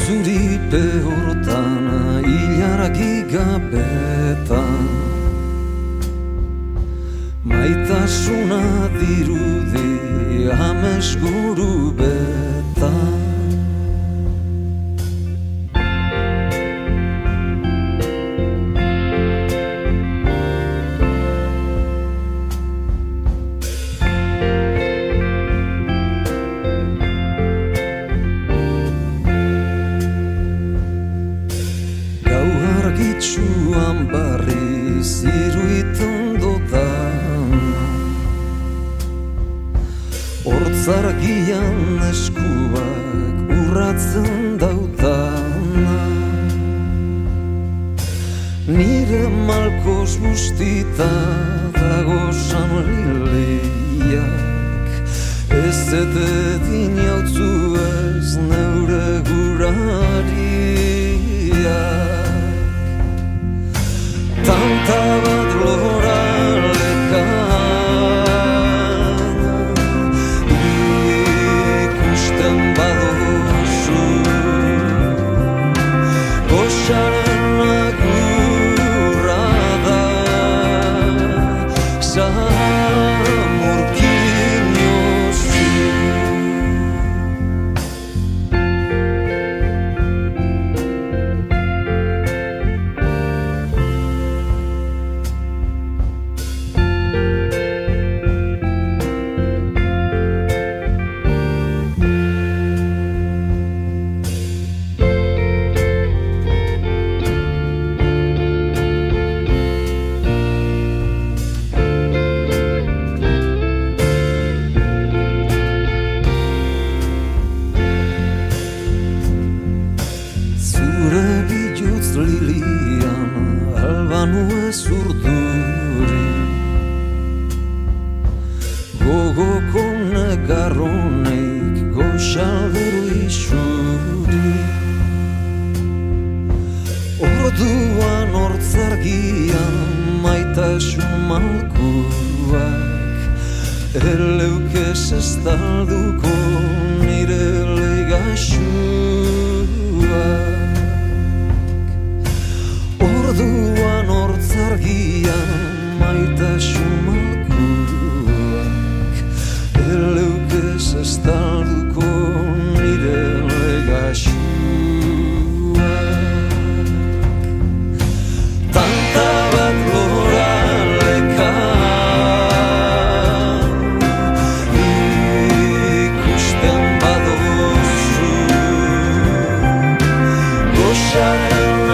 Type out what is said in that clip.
Zuripe hortan hilaraki gabetan maitasuna dirudi ameskuru betan. Argitsuan barriz iruiten dodan Hortzargian eskuak urratzen daudana Nire malkoz bustita dago sanliliak Ez etedin jautzu ez neure gurariak Tanta bat loralekan ikusten baduzu Goxaren agurra da samurkin jozu Zure bihotz lilian albanu ez urduri Gogoko negarroneik goxalderu isuri Orduan hortzargian maitasun malkuak Eleukez ez talduko nire legaxuak Orduan hortzargian maitasun malkuak Eleukez ez talduko nire legaxuak Tanta bat loralekan ikusten baduzu Goxaren